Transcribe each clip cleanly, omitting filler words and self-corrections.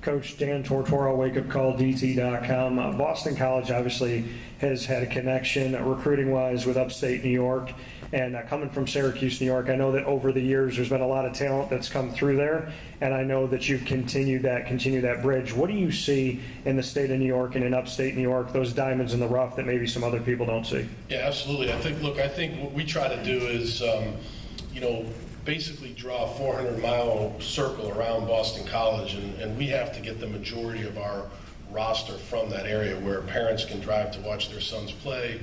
Coach Dan Tortora, WakeUpCall.DT.com. Boston College obviously has had a connection recruiting-wise with upstate New York. And coming from Syracuse, New York, I know that over the years there's been a lot of talent that's come through there, and I know that you've continued that bridge. What do you see in the state of New York and in upstate New York, those diamonds in the rough that maybe some other people don't see? Yeah, absolutely. I think what we try to do is, basically draw a 400-mile circle around Boston College, and we have to get the majority of our roster from that area where parents can drive to watch their sons play.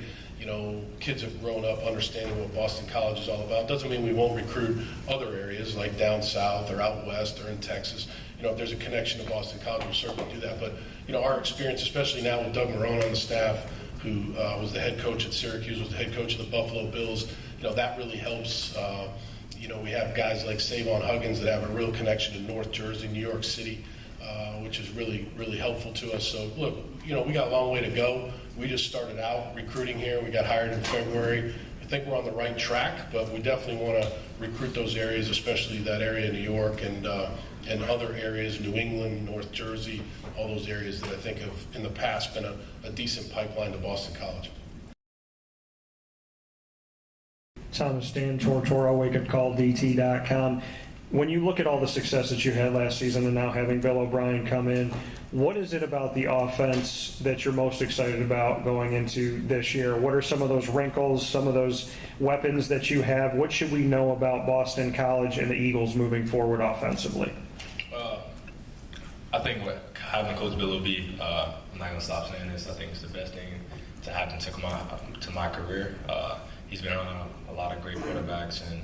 Kids have grown up understanding what Boston College is all about. Doesn't mean we won't recruit other areas like down south or out west or in Texas. If there's a connection to Boston College, we'll certainly do that. But, our experience, especially now with Doug Marrone on the staff, who was the head coach at Syracuse, was the head coach of the Buffalo Bills, that really helps. We have guys like Savon Huggins that have a real connection to North Jersey, New York City, which is really, really helpful to us. So, look, we got a long way to go. We just started out recruiting here. We got hired in February. I think we're on the right track, but we definitely want to recruit those areas, especially that area in New York and other areas, New England, North Jersey, all those areas that I think have in the past been a decent pipeline to Boston College. Thomas Dan Tortora, WakeUpCall.DT.com. When you look at all the success that you had last season and now having Bill O'Brien come in, what is it about the offense that you're most excited about going into this year? What are some of those wrinkles, some of those weapons that you have? What should we know about Boston College and the Eagles moving forward offensively? I think what having Coach Bill will be, I'm not going to stop saying this, I think it's the best thing to happen to my career. He's been around a lot of great quarterbacks, and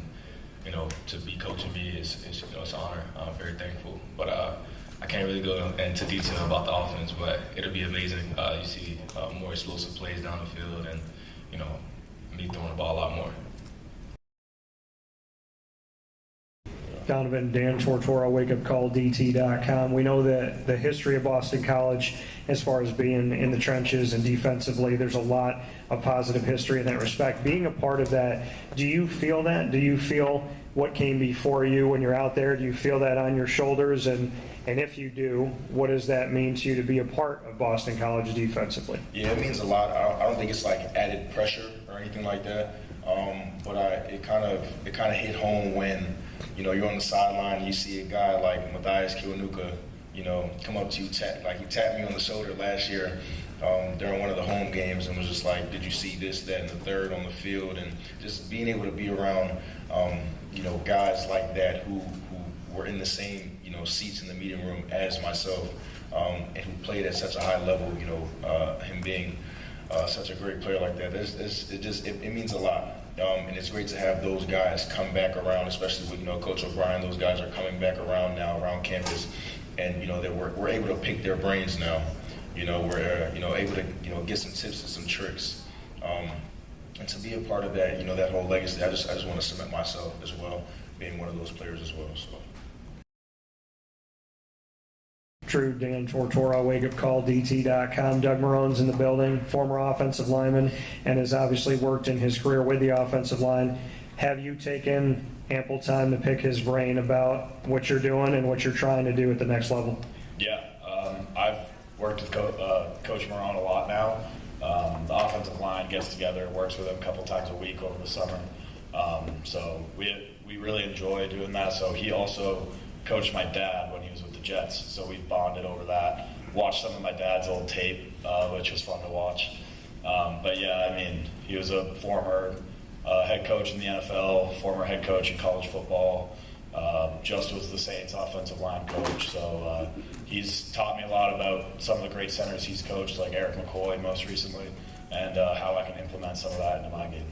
to be coaching me is it's an honor. I'm very thankful. But I can't really go into detail about the offense, but it'll be amazing. You see more explosive plays down the field, and me throwing the ball a lot more. Donovan, Dan Tortora, WakeUpCall.DT.com. We know that the history of Boston College, as far as being in the trenches and defensively, there's a lot of positive history in that respect. Being a part of that, do you feel that? Do you feel what came before you when you're out there? Do you feel that on your shoulders? And if you do, what does that mean to you to be a part of Boston College defensively? Yeah, it means a lot. I don't think it's like added pressure or anything like that. But it kind of hit home when you're on the sideline and you see a guy like Matthias Kiwanuka, come up to you, he tapped me on the shoulder last year during one of the home games and was just like, did you see this, that, and the third on the field? And just being able to be around, guys like that who were in the same, seats in the meeting room as myself, and who played at such a high level, him being such a great player like that, it means a lot. And it's great to have those guys come back around, especially with Coach O'Brien. Those guys are coming back around now, around campus, and that we're able to pick their brains now. We're able to get some tips and some tricks, and to be a part of that, that whole legacy. I just want to cement myself as well, being one of those players as well. So. True, Dan Tortora, WakeUpCall.DT.com. Doug Marrone's in the building, former offensive lineman, and has obviously worked in his career with the offensive line. Have you taken ample time to pick his brain about what you're doing and what you're trying to do at the next level? Yeah, I've worked with Coach Marrone a lot now. The offensive line gets together, works with him a couple times a week over the summer. So we really enjoy doing that. So he also coached my dad when he was with the Jets, so we've bonded over that. Watched some of my dad's old tape, which was fun to watch. But yeah, he was a former head coach in the NFL, former head coach in college football, just was the Saints offensive line coach. So he's taught me a lot about some of the great centers he's coached, like Eric McCoy most recently, and how I can implement some of that into my game.